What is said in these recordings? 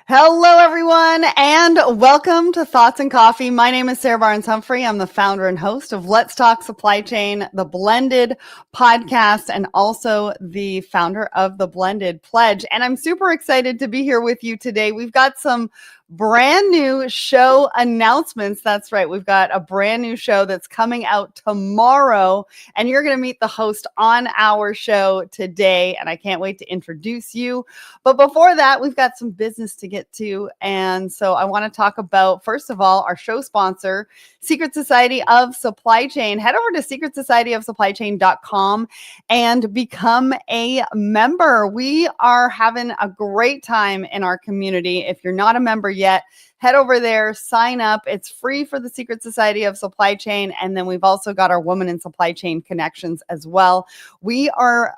Hello, everyone, and welcome to Thoughts and Coffee. My name is Sarah Barnes-Humphrey. I'm the founder and host of Let's Talk Supply Chain, the Blended podcast, and also the founder of the Blended Pledge. And I'm super excited to be here with you today. We've got some brand new show announcements. That's right. We've got a brand new show that's coming out tomorrow, and you're going to meet the host on our show today. And I can't wait to introduce you. But before that, we've got some business to get to. And so I want to talk about, first of all, our show sponsor, Secret Society of Supply Chain. Head over to secretsocietyofsupplychain.com and become a member. We are having a great time in our community. If you're not a member yet, head over there, sign up. It's free for the Secret Society of Supply Chain. And then we've also got our Women in Supply Chain connections as well. We are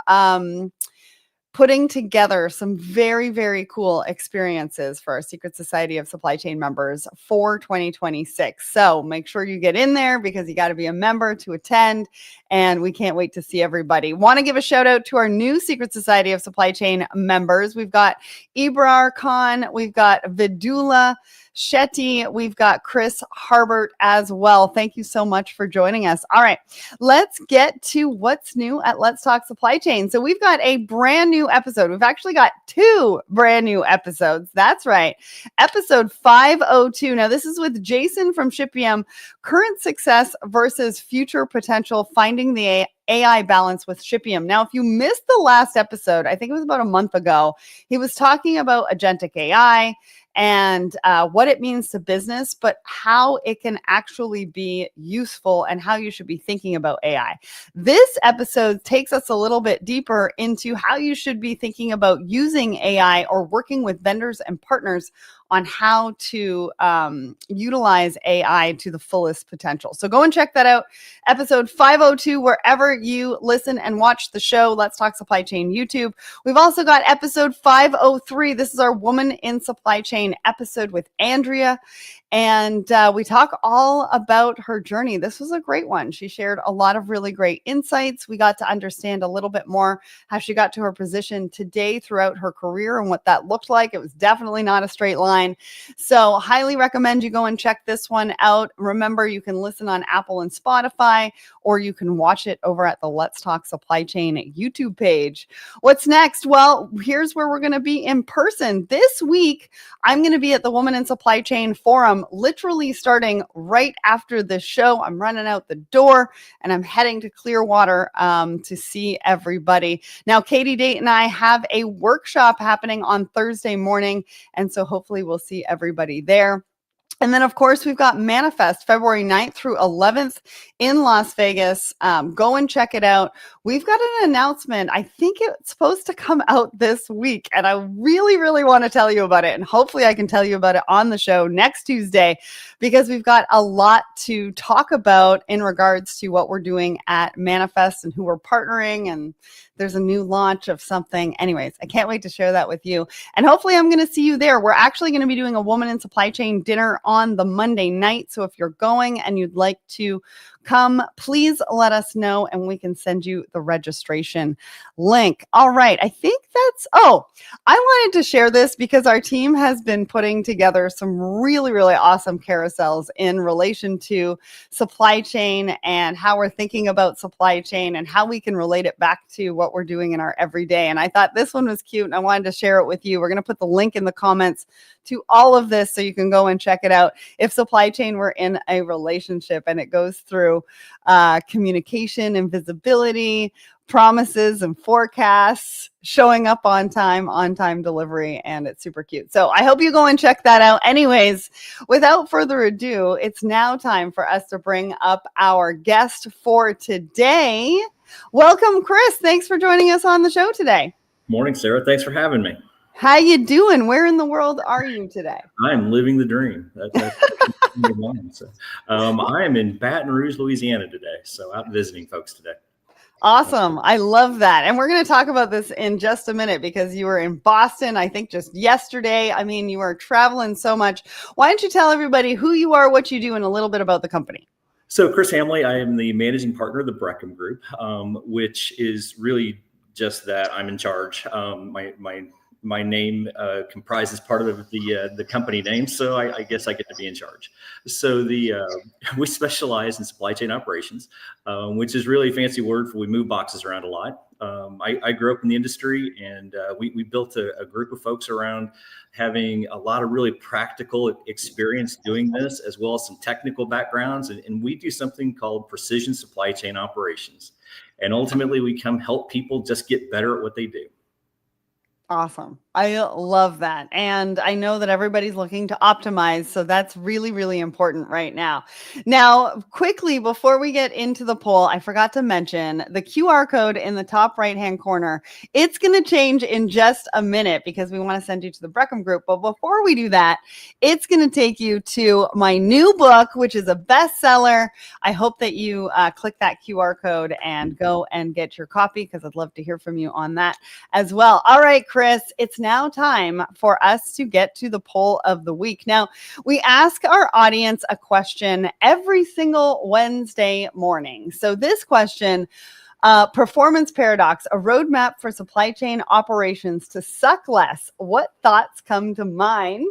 putting together some very, very cool experiences for our Secret Society of Supply Chain members for 2026. So make sure you get in there because you got to be a member to attend. And we can't wait to see everybody. Want to give a shout out to our new Secret Society of Supply Chain members. We've got Ibrar Khan, we've got Vidula Shetty, we've got Chris Harbert as well. Thank you so much for joining us. All right, let's get to what's new at Let's Talk Supply Chain. So we've got a brand new episode. We've actually got two brand new episodes. That's right. Episode 502. Now, this is with Jason from ShipEM, current success versus future potential, finding the AI balance with ShipEM. Now, if you missed the last episode, I think it was about a month ago, he was talking about agentic AI and what it means to business, but how it can actually be useful and how you should be thinking about AI. This episode takes us a little bit deeper into how you should be thinking about using AI or working with vendors and partners on how to utilize AI to the fullest potential. So go and check that out. Episode 502, wherever you listen and watch the show, Let's Talk Supply Chain YouTube. We've also got episode 503. This is our Woman in Supply Chain episode with Andrea. And we talk all about her journey. This was a great one. She shared a lot of really great insights. We got to understand a little bit more how she got to her position today throughout her career and what that looked like. It was definitely not a straight line. So highly recommend you go and check this one out. Remember, you can listen on Apple and Spotify, or you can watch it over at the Let's Talk Supply Chain YouTube page. What's next? Well, here's where we're going to be in person. This week, I'm going to be at the Woman in Supply Chain Forum, literally starting right after this show. I'm running out the door and I'm heading to Clearwater to see everybody. Now, Katie Date and I have a workshop happening on Thursday morning, and so hopefully we'll see everybody there. And then, of course, we've got Manifest February 9th through 11th in Las Vegas. Go and check it out. We've got an announcement. I think it's supposed to come out this week, and I really, really want to tell you about it. And hopefully I can tell you about it on the show next Tuesday, because we've got a lot to talk about in regards to what we're doing at Manifest and who we're partnering, and there's a new launch of something. Anyways, I can't wait to share that with you. And hopefully I'm going to see you there. We're actually going to be doing a Woman in Supply Chain dinner on the Monday night. So if you're going and you'd like to come, please let us know and we can send you the registration link. All right. I think I wanted to share this because our team has been putting together some really, really awesome carousels in relation to supply chain and how we're thinking about supply chain and how we can relate it back to what we're doing in our everyday. And I thought this one was cute and I wanted to share it with you. We're going to put the link in the comments to all of this so you can go and check it out. If supply chain were in a relationship, and it goes through communication and visibility, promises and forecasts, showing up on time delivery, and it's super cute. So I hope you go and check that out. Anyways, without further ado, it's now time for us to bring up our guest for today. Welcome, Chris. Thanks for joining us on the show today. Morning, Sarah. Thanks for having me. How you doing? Where in the world are you today? I'm living the dream. That's I am in Baton Rouge, Louisiana today. So out visiting folks today. Awesome. I love that. And we're going to talk about this in just a minute because you were in Boston, I think just yesterday. I mean, you are traveling so much. Why don't you tell everybody who you are, what you do, and a little bit about the company? So Chris Hamley, I am the managing partner of the Breckham Group, which is really just that. I'm in charge. My my name comprises part of the company name, so I guess I get to be in charge. So we specialize in supply chain operations, which is really a fancy word for we move boxes around a lot. I grew up in the industry, and we built a group of folks around having a lot of really practical experience doing this, as well as some technical backgrounds. And we do something called precision supply chain operations. And ultimately, we come help people just get better at what they do. Awesome. I love that. And I know that everybody's looking to optimize. So that's really, really important right now. Now, quickly, before we get into the poll, I forgot to mention the QR code in the top right-hand corner. It's going to change in just a minute because we want to send you to the Breckham group. But before we do that, it's going to take you to my new book, which is a bestseller. I hope that you click that QR code and go and get your copy because I'd love to hear from you on that as well. All right, Chris, it's now time for us to get to the poll of the week. Now, we ask our audience a question every single Wednesday morning. So this question, performance paradox, a roadmap for supply chain operations to suck less. What thoughts come to mind?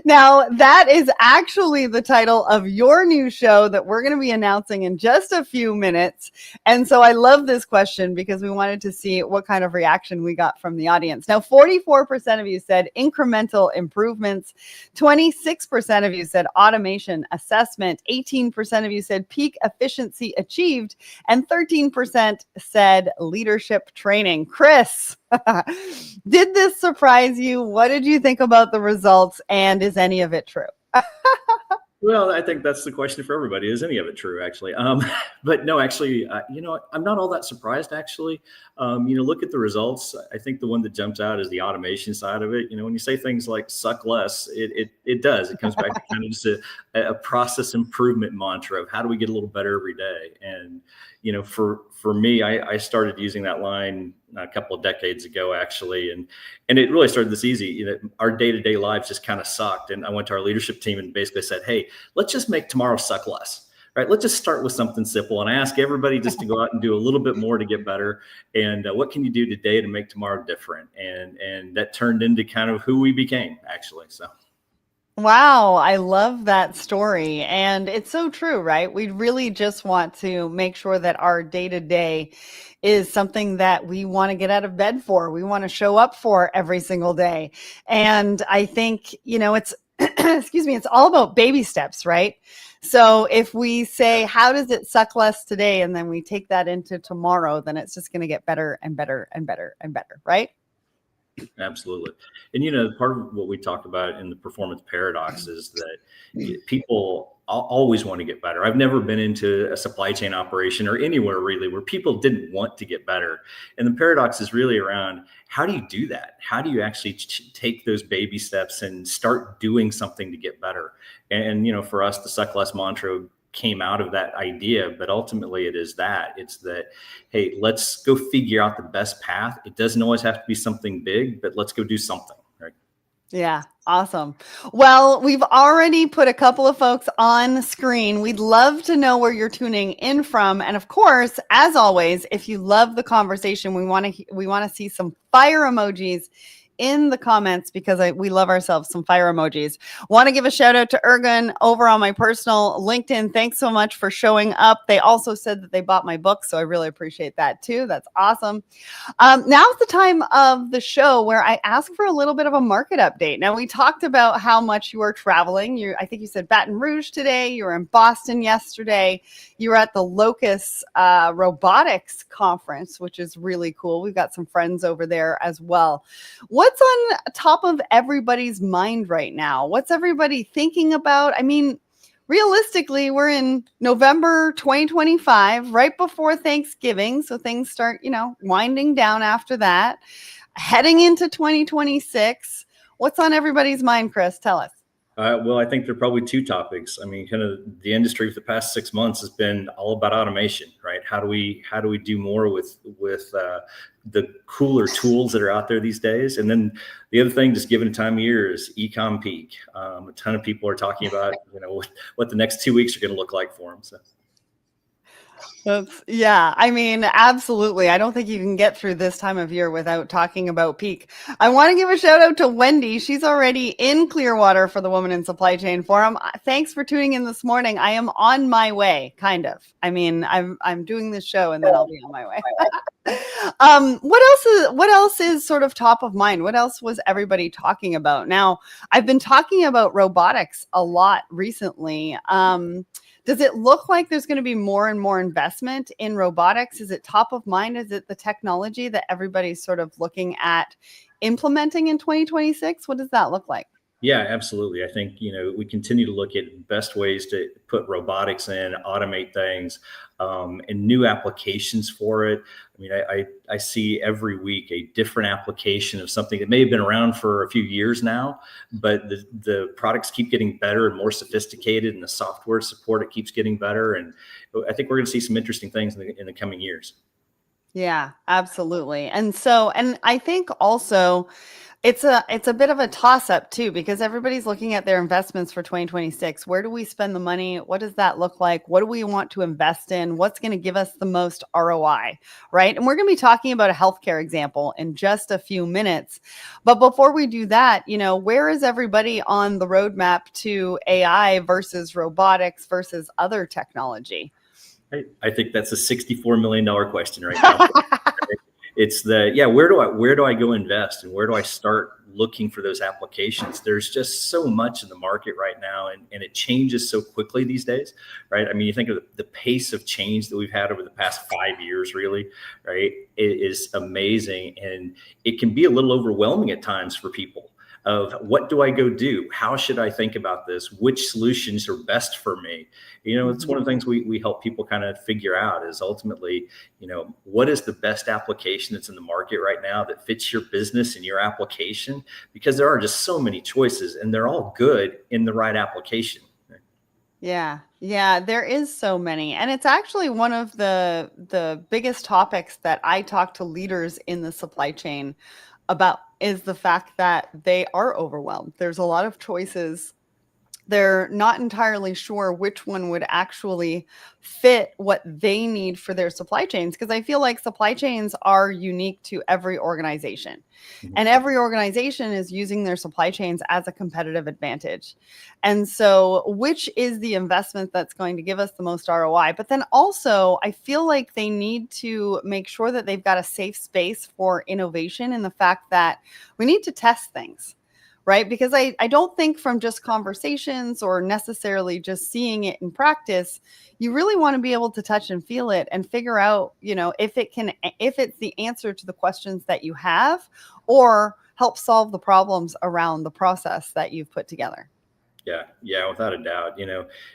Now, that is actually the title of your new show that we're going to be announcing in just a few minutes. And so I love this question because we wanted to see what kind of reaction we got from the audience. Now, 44% of you said incremental improvements. 26% of you said automation assessment. 18% of you said peak efficiency achieved. And 13% said leadership training. Chris, did this surprise you? What did you think about the results? And is any of it true? Well, I think that's the question for everybody. Is any of it true, actually? But no, actually, I'm not all that surprised, actually. Look at the results. I think the one that jumps out is the automation side of it. When you say things like suck less, it does. It comes back to kind of just a process improvement mantra of how do we get a little better every day. And, for me, I started using that line a couple of decades ago, actually. And it really started this easy. Our day-to-day lives just kind of sucked. And I went to our leadership team and basically said, hey, let's just make tomorrow suck less. Right. Let's just start with something simple. And I ask everybody just to go out and do a little bit more to get better. And what can you do today to make tomorrow different? And that turned into kind of who we became, actually. So. Wow, I love that story. And it's so true, right? We really just want to make sure that our day-to-day is something that we want to get out of bed for. We want to show up for every single day. And I think, it's, excuse me, it's all about baby steps, right? So if we say, how does it suck less today? And then we take that into tomorrow, then it's just going to get better and better and better and better, right? Absolutely. And, part of what we talked about in the performance paradox is that people always want to get better. I've never been into a supply chain operation or anywhere really where people didn't want to get better. And the paradox is really around how do you do that? How do you actually take those baby steps and start doing something to get better? And for us, the suck less mantra came out of that idea, but ultimately it's that, hey, let's go figure out the best path. It doesn't always have to be something big, but let's go do something. Right? Yeah. Awesome. Well, we've already put a couple of folks on screen. We'd love to know where you're tuning in from. And of course, as always, if you love the conversation, we want to see some fire emojis in the comments because we love ourselves some fire emojis. Want to give a shout out to Ergun over on my personal LinkedIn. Thanks so much for showing up. They also said that they bought my book, so I really appreciate that too. That's awesome. Now's the time of the show where I ask for a little bit of a market update. Now, we talked about how much you are traveling. I think you said Baton Rouge today. You were in Boston yesterday. You were at the Locus Robotics Conference, which is really cool. We've got some friends over there as well. What's on top of everybody's mind right now? What's everybody thinking about? I mean, realistically, we're in November 2025, right before Thanksgiving. So things start, winding down after that, heading into 2026. What's on everybody's mind, Chris? Tell us. Well, I think there are probably two topics. I mean, kind of the industry for the past 6 months has been all about automation, right? How do we do more with the cooler tools that are out there these days? And then the other thing, just given the time of year, is e-com peak. A ton of people are talking about, what the next 2 weeks are going to look like for them. So. Yeah, I mean, absolutely. I don't think you can get through this time of year without talking about peak. I want to give a shout out to Wendy. She's already in Clearwater for the Women in Supply Chain Forum. Thanks for tuning in this morning. I am on my way, kind of. I mean, I'm doing this show and then I'll be on my way. What else is sort of top of mind? What else was everybody talking about? Now, I've been talking about robotics a lot recently. Does it look like there's going to be more and more investment in robotics? Is it top of mind? Is it the technology that everybody's sort of looking at implementing in 2026? What does that look like? Yeah, absolutely. I think, we continue to look at best ways to put robotics in, automate things, and new applications for it. I mean, I see every week a different application of something that may have been around for a few years now, but the products keep getting better and more sophisticated, and the software support, it keeps getting better. And I think we're going to see some interesting things in the coming years. Yeah, absolutely. And I think also it's a bit of a toss up too, because everybody's looking at their investments for 2026. Where do we spend the money? What does that look like? What do we want to invest in? What's going to give us the most ROI, right? And we're going to be talking about a healthcare example in just a few minutes. But before we do that, where is everybody on the roadmap to AI versus robotics versus other technology? I think that's a $64 million question right now. It's where do I go invest, and where do I start looking for those applications? There's just so much in the market right now, and it changes so quickly these days, right? I mean, you think of the pace of change that we've had over the past 5 years, really, right? It is amazing, and it can be a little overwhelming at times for people. Of what do I go do? How should I think about this? Which solutions are best for me? It's one of the things we help people kind of figure out is ultimately, what is the best application that's in the market right now that fits your business and your application? Because there are just so many choices, and they're all good in the right application. Yeah, there is so many. And it's actually one of the biggest topics that I talk to leaders in the supply chain about is the fact that they are overwhelmed. There's a lot of choices. They're not entirely sure which one would actually fit what they need for their supply chains, because I feel like supply chains are unique to every organization. And every organization is using their supply chains as a competitive advantage. And so which is the investment that's going to give us the most ROI? But then also, I feel like they need to make sure that they've got a safe space for innovation, in the fact that we need to test things. Right? Because I don't think from just conversations or necessarily just seeing it in practice, you really want to be able to touch and feel it and figure out, if it's the answer to the questions that you have, or help solve the problems around the process that you've put together. Yeah, without a doubt.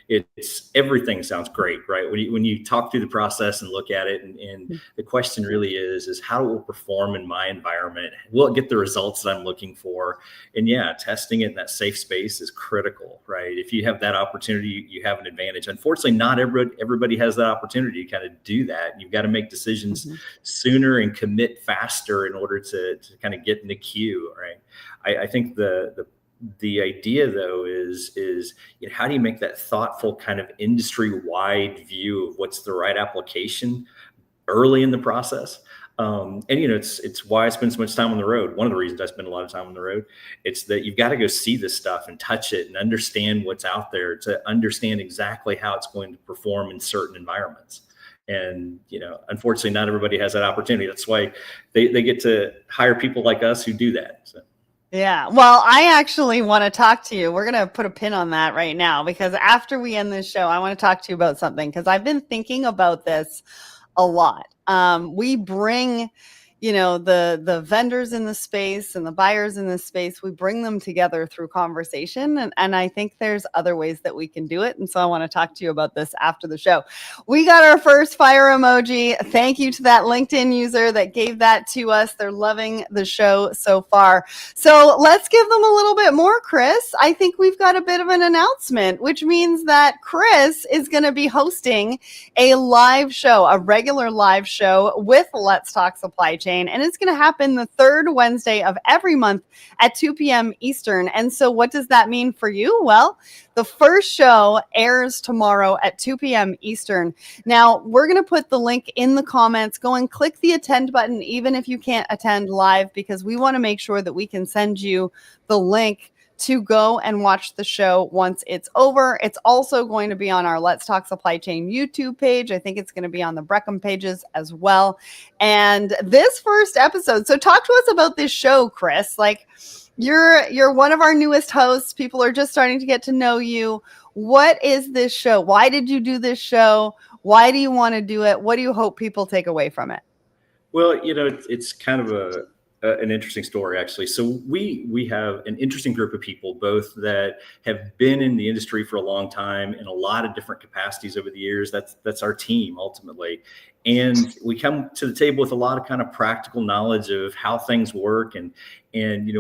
It's everything sounds great, right? When you talk through the process and look at it, and the question really is how it will perform in my environment. Will it get the results that I'm looking for? And testing it in that safe space is critical, right? If you have that opportunity, you have an advantage. Unfortunately, not everybody has that opportunity to kind of do that. You've got to make decisions sooner and commit faster in order to kind of get in the queue, right? I think the idea though is how do you make that thoughtful kind of industry-wide view of what's the right application early in the process? It's why I spend so much time on the road. One of the reasons I spend a lot of time on the road, it's that you've got to go see this stuff and touch it and understand what's out there to understand exactly how it's going to perform in certain environments. And, unfortunately, not everybody has that opportunity. That's why they get to hire people like us who do that. So. Yeah. Well, I actually want to talk to you. We're going to put a pin on that right now, because after we end this show, I want to talk to you about something, because I've been thinking about this a lot. We bring, the vendors in the space and the buyers in this space, we bring them together through conversation. And I think there's other ways that we can do it. And so I want to talk to you about this after the show. We got our first fire emoji. Thank you to that LinkedIn user that gave that to us. They're loving the show so far. So let's give them a little bit more, Chris. I think we've got a bit of an announcement, which means that Chris is going to be hosting a live show, a regular live show with Let's Talk Supply Chain. Chain. And it's going to happen the third Wednesday of every month at 2 p.m. Eastern. And so what does that mean for you? Well, the first show airs tomorrow at 2 p.m. Eastern. Now, we're going to put the link in the comments. Go and click the attend button, even if you can't attend live, because we want to make sure that we can send you the link to go and watch the show once it's over. It's also going to be on our Let's Talk Supply Chain YouTube page. I think it's going to be on the Breckham pages as well. And this first episode, so talk to us about this show, Chris. Like, you're one of our newest hosts. People are just starting to get to know you. What is this show? Why did you do this show? Why do you want to do it? What do you hope people take away from it? Well, it's kind of an interesting story, actually. So we have an interesting group of people, both that have been in the industry for a long time in a lot of different capacities over the years. That's our team ultimately. And we come to the table with a lot of kind of practical knowledge of how things work. And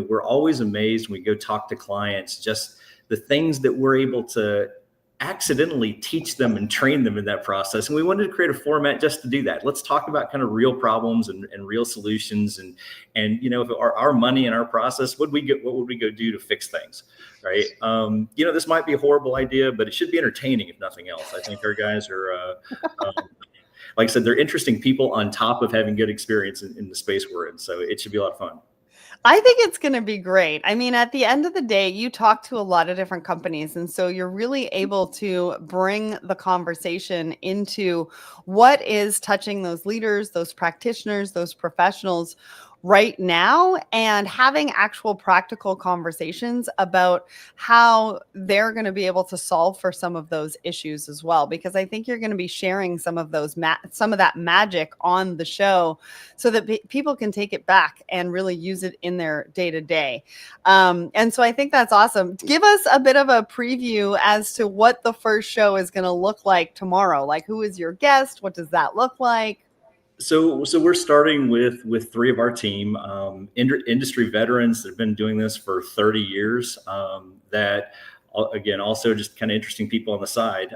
we're always amazed when we go talk to clients, just the things that we're able to accidentally teach them and train them in that process. And we wanted to create a format just to do that. Let's talk about kind of real problems and real solutions. And if our money and our process, what would we go do to fix things? Right. This might be a horrible idea, but it should be entertaining, if nothing else. I think our guys are, like I said, they're interesting people on top of having good experience in the space we're in. So it should be a lot of fun. I think it's going to be great. I mean, at the end of the day, you talk to a lot of different companies. And so you're really able to bring the conversation into what is touching those leaders, those practitioners, those professionals right now, and having actual practical conversations about how they're going to be able to solve for some of those issues as well. Because I think you're going to be sharing some of those some of that magic on the show so that people can take it back and really use it in their day-to-day. And so I think that's awesome. Give us a bit of a preview as to what the first show is going to look like tomorrow. Like, who is your guest? What does that look like? So we're starting with three of our team, industry veterans that have been doing this for 30 years. That again, also just kind of interesting people on the side.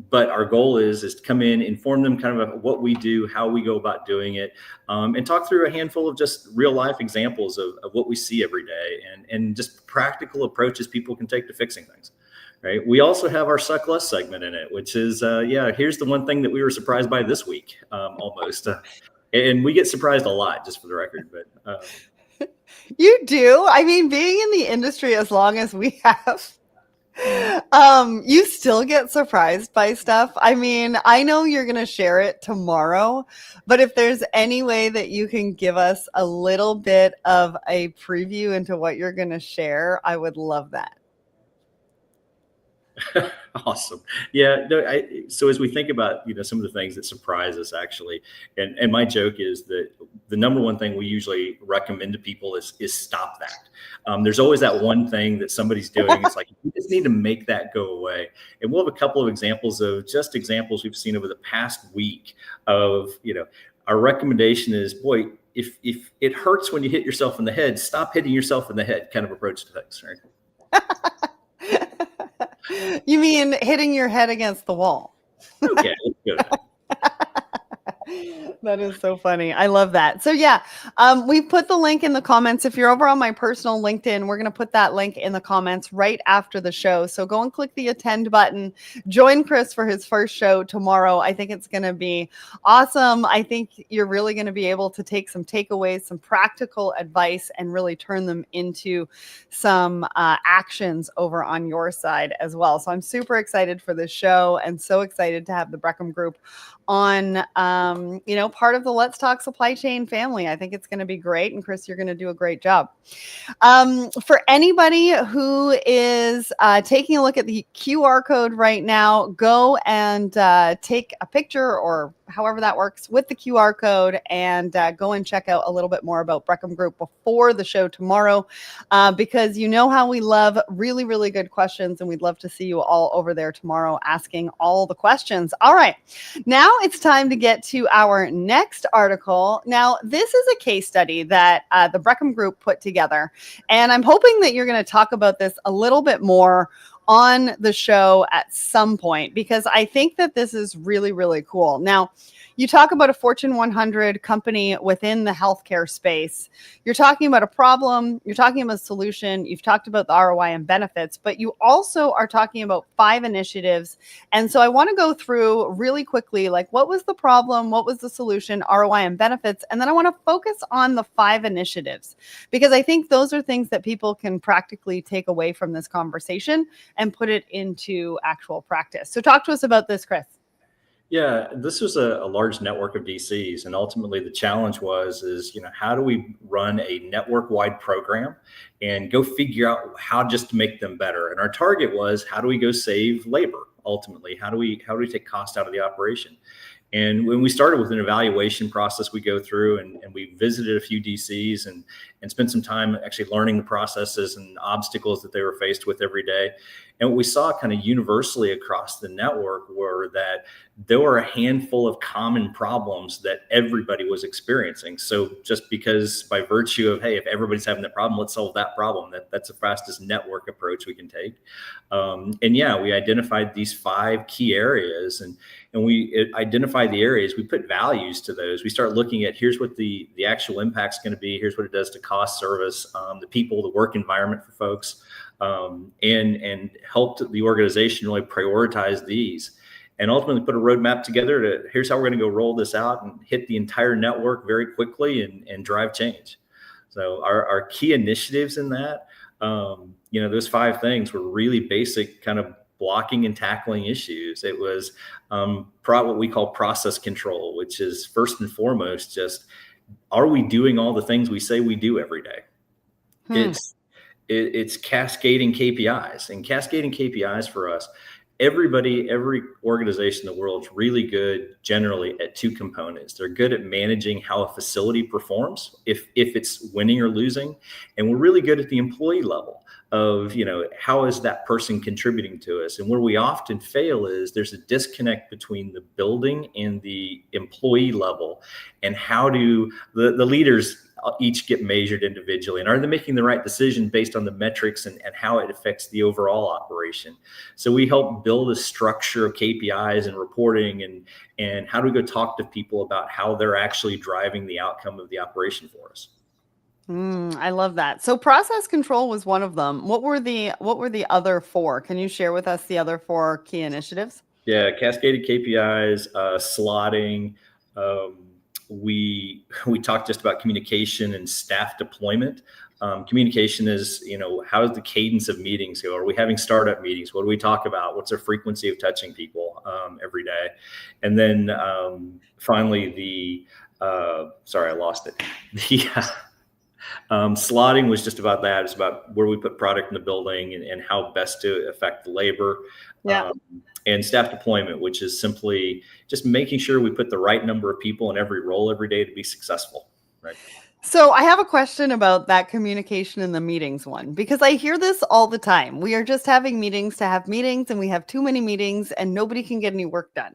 But our goal is to come in, inform them kind of about what we do, how we go about doing it, and talk through a handful of just real life examples of what we see every day and just practical approaches people can take to fixing things. Right. We also have our Suck Less segment in it, which is, here's the one thing that we were surprised by this week, almost. And we get surprised a lot, just for the record. But you do. I mean, being in the industry as long as we have, you still get surprised by stuff. I mean, I know you're going to share it tomorrow, but if there's any way that you can give us a little bit of a preview into what you're going to share, I would love that. Awesome. Yeah. No, so as we think about, some of the things that surprise us actually, and my joke is that the number one thing we usually recommend to people is stop that. There's always that one thing that somebody's doing. It's like, you just need to make that go away. And we'll have a couple of examples we've seen over the past week of, our recommendation is, boy, if it hurts when you hit yourself in the head, stop hitting yourself in the head kind of approach to things, right? You mean hitting your head against the wall? Okay, let's go. That is so funny. I love that. So yeah, we put the link in the comments. If you're over on my personal LinkedIn, we're going to put that link in the comments right after the show. So go and click the attend button. Join Chris for his first show tomorrow. I think it's going to be awesome. I think you're really going to be able to take some takeaways, some practical advice, and really turn them into some actions over on your side as well. So I'm super excited for this show and so excited to have the Breckham Group on, part of the Let's Talk Supply Chain family. I think it's going to be great. And Chris, you're going to do a great job. For anybody who is taking a look at the QR code right now, go and take a picture or however that works with the QR code and go and check out a little bit more about Breckham Group before the show tomorrow, because you know how we love really, really good questions, and we'd love to see you all over there tomorrow asking all the questions. All right, now it's time to get to our next article. Now, this is a case study that the Breckham Group put together, and I'm hoping that you're going to talk about this a little bit more on the show at some point, because I think that this is really, really cool. Now, you talk about a Fortune 100 company within the healthcare space. You're talking about a problem, you're talking about a solution, you've talked about the ROI and benefits, but you also are talking about 5 initiatives. And so I want to go through really quickly, like what was the problem, what was the solution, ROI and benefits, and then I want to focus on the 5 initiatives, because I think those are things that people can practically take away from this conversation and put it into actual practice. So talk to us about this, Chris. Yeah, this was a large network of DCs, and ultimately the challenge is how do we run a network-wide program and go figure out how just to make them better? And our target was, how do we go save labor? Ultimately, how do we take cost out of the operation? And when we started with an evaluation process, we go through and we visited a few DCs and spent some time actually learning the processes and obstacles that they were faced with every day. And what we saw kind of universally across the network were that there were a handful of common problems that everybody was experiencing. So just because by virtue of, hey, if everybody's having that problem, let's solve that problem. That's the fastest network approach we can take. And yeah, we identified these 5 key areas, and we identify the areas, we put values to those. We start looking at, here's what the actual impact's going to be. Here's what it does to cost, service, the people, the work environment for folks, and helped the organization really prioritize these, and ultimately put a roadmap together to, here's how we're going to go roll this out and hit the entire network very quickly and drive change. So our key initiatives in that, those 5 things were really basic kind of blocking and tackling issues. It was what we call process control, which is first and foremost just, are we doing all the things we say we do every day? It's cascading KPIs, and cascading KPIs for us. Every organization in the world is really good generally at 2 components. They're good at managing how a facility performs, if it's winning or losing, and we're really good at the employee level of, how is that person contributing to us? And where we often fail is there's a disconnect between the building and the employee level, and how do the leaders each get measured individually, and are they making the right decision based on the metrics and how it affects the overall operation? So we help build a structure of KPIs and reporting, and how do we go talk to people about how they're actually driving the outcome of the operation for us. I love that. So process control was one of them. What were the other 4? Can you share with us the other 4 key initiatives? Yeah, cascaded KPIs, slotting. We talked just about communication and staff deployment. Communication is, how is the cadence of meetings go? Are we having startup meetings? What do we talk about? What's our frequency of touching people every day? And then finally, sorry, I lost it. Slotting was just about that. It's about where we put product in the building and how best to affect the labor. Yeah. And staff deployment, which is simply just making sure we put the right number of people in every role every day to be successful, right? So I have a question about that communication in the meetings one, because I hear this all the time. We are just having meetings to have meetings, and we have too many meetings and nobody can get any work done.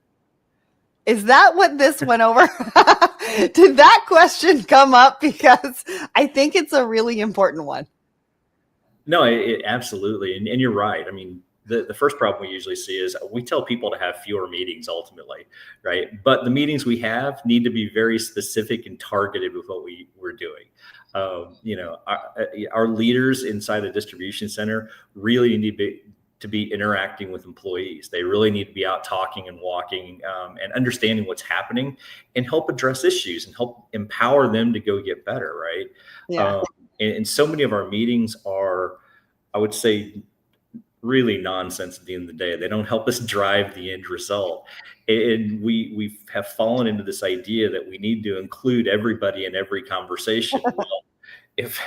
Is that what this went over? Did that question come up? Because I think it's a really important one. No, it absolutely. And you're right. I mean, the first problem we usually see is we tell people to have fewer meetings ultimately, right? But the meetings we have need to be very specific and targeted with what we're doing. Our leaders inside the distribution center really need to be interacting with employees. They really need to be out talking and walking and understanding what's happening, and help address issues and help empower them to go get better, right? Yeah. And so many of our meetings are, I would say, really nonsense at the end of the day. They don't help us drive the end result. And we have fallen into this idea that we need to include everybody in every conversation. Well, if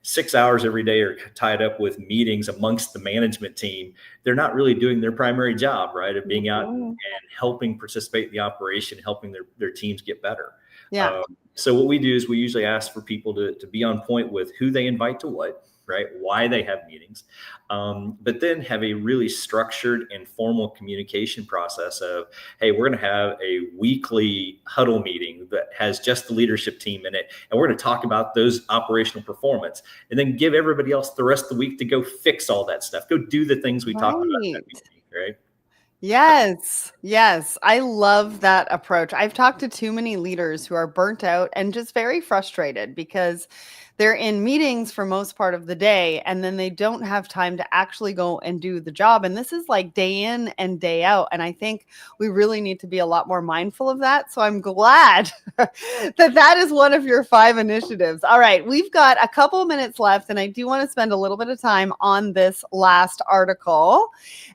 6 hours every day are tied up with meetings amongst the management team, they're not really doing their primary job, right, of being out and helping participate in the operation, helping their teams get better. Yeah. So what we do is we usually ask for people to be on point with who they invite to what, right, why they have meetings, but then have a really structured and formal communication process of, hey, we're going to have a weekly huddle meeting that has just the leadership team in it, and we're going to talk about those operational performance, and then give everybody else the rest of the week to go fix all that stuff, go do the things we talked about in that meeting, right? Yes, yes. I love that approach. I've talked to too many leaders who are burnt out and just very frustrated because they're in meetings for most part of the day and then they don't have time to actually go and do the job. And this is like day in and day out. And I think we really need to be a lot more mindful of that. So I'm glad that is one of your 5 initiatives. All right, we've got a couple minutes left and I do want to spend a little bit of time on this last article.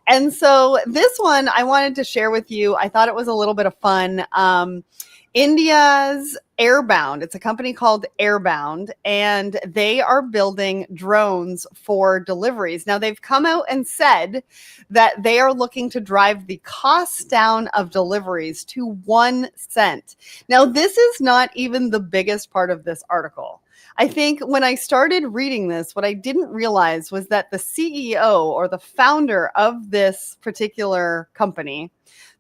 And so this one I wanted to share with you. I thought it was a little bit of fun. India's Airbound, it's a company called Airbound, and they are building drones for deliveries. Now, they've come out and said that they are looking to drive the cost down of deliveries to 1 cent. Now, this is not even the biggest part of this article. I think when I started reading this, what I didn't realize was that the CEO or the founder of this particular company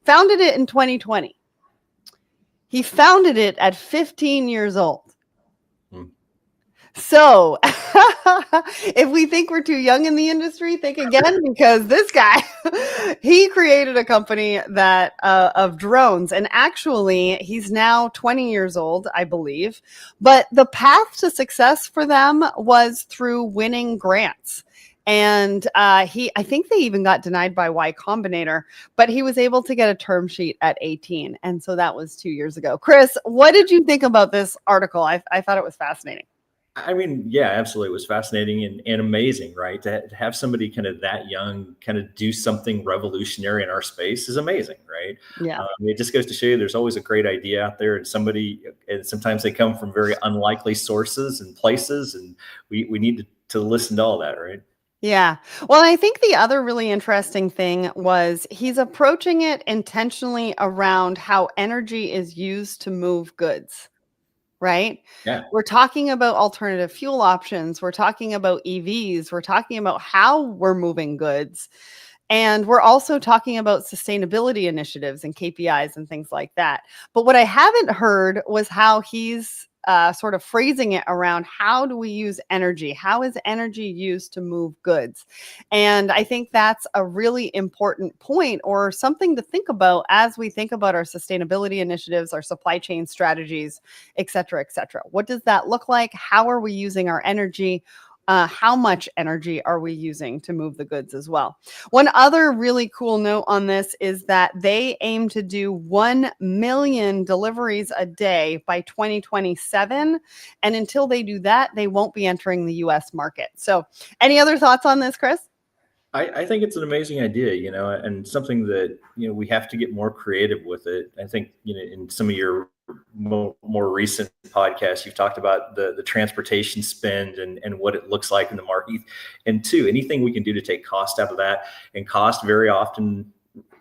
founded it in 2020. He founded it at 15 years old. So if we think we're too young in the industry, think again, because this guy, he created a company that of drones. And actually, he's now 20 years old, I believe. But the path to success for them was through winning grants. And I think they even got denied by Y Combinator, but he was able to get a term sheet at 18. And so that was 2 years ago. Chris, what did you think about this article? I thought it was fascinating. I mean, yeah, absolutely. It was fascinating and amazing, right? To have somebody kind of that young kind of do something revolutionary in our space is amazing, right? Yeah. It just goes to show you there's always a great idea out there, and sometimes they come from very unlikely sources and places, and we need to listen to all that, right? Yeah. Well, I think the other really interesting thing was he's approaching it intentionally around how energy is used to move goods, right? Yeah. We're talking about alternative fuel options. We're talking about EVs. We're talking about how we're moving goods. And we're also talking about sustainability initiatives and KPIs and things like that. But what I haven't heard was how he's sort of phrasing it around how do we use energy? How is energy used to move goods? And I think that's a really important point or something to think about as we think about our sustainability initiatives, our supply chain strategies, et cetera, et cetera. What does that look like? How are we using our energy? How much energy are we using to move the goods as well? One other really cool note on this is that they aim to do 1 million deliveries a day by 2027. And until they do that, they won't be entering the US market. So any other thoughts on this, Chris? I think it's an amazing idea, and something that, we have to get more creative with it. I think, in some of your more recent podcasts, you've talked about the transportation spend and what it looks like in the market. And two, anything we can do to take cost out of that, and cost very often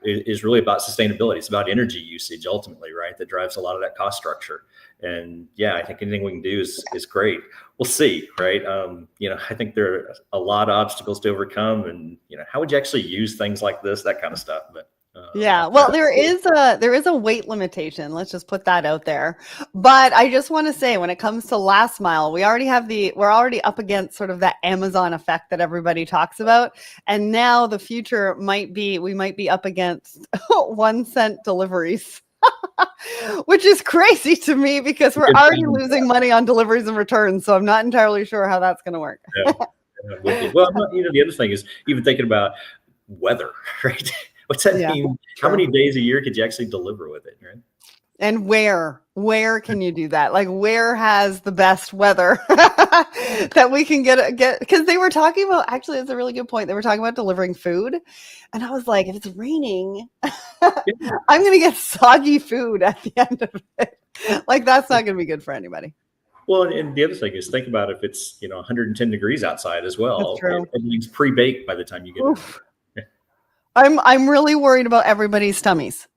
is really about sustainability. It's about energy usage ultimately, right? That drives a lot of that cost structure. And yeah, I think anything we can do is great. We'll see, right? I think there are a lot of obstacles to overcome, and how would you actually use things like this, that kind of stuff. But yeah, well, there is a weight limitation. Let's just put that out there. But I just want to say, when it comes to last mile, we're already up against sort of that Amazon effect that everybody talks about. And now the future we might be up against 1 cent deliveries. Which is crazy to me because we're already losing money on deliveries and returns. So I'm not entirely sure how that's going to work. Yeah. Well, the other thing is even thinking about weather, right? What's that mean? Sure. How many days a year could you actually deliver with it, right? And where can you do that? Like, where has the best weather that we can get? Because they were talking about, actually, it's a really good point. They were talking about delivering food. And I was like, if it's raining, I'm going to get soggy food at the end of it. Like, that's not going to be good for anybody. Well, and the other thing is, think about if it's 110 degrees outside as well. That's true. Everything's pre-baked by the time you get it. I'm really worried about everybody's tummies.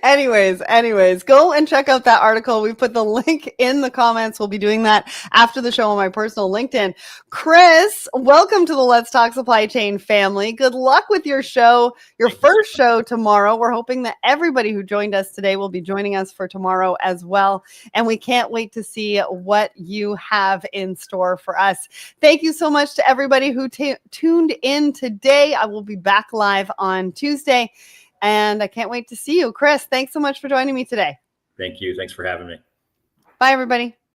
Anyways, go and check out that article. We put the link in the comments. We'll be doing that after the show on my personal LinkedIn. Chris, welcome to the Let's Talk Supply Chain family. Good luck with your show, your first show tomorrow. We're hoping that everybody who joined us today will be joining us for tomorrow as well. And we can't wait to see what you have in store for us. Thank you so much to everybody who tuned in today. I will be back live on Tuesday. And I can't wait to see you. Chris, thanks so much for joining me today. Thank you. Thanks for having me. Bye, everybody.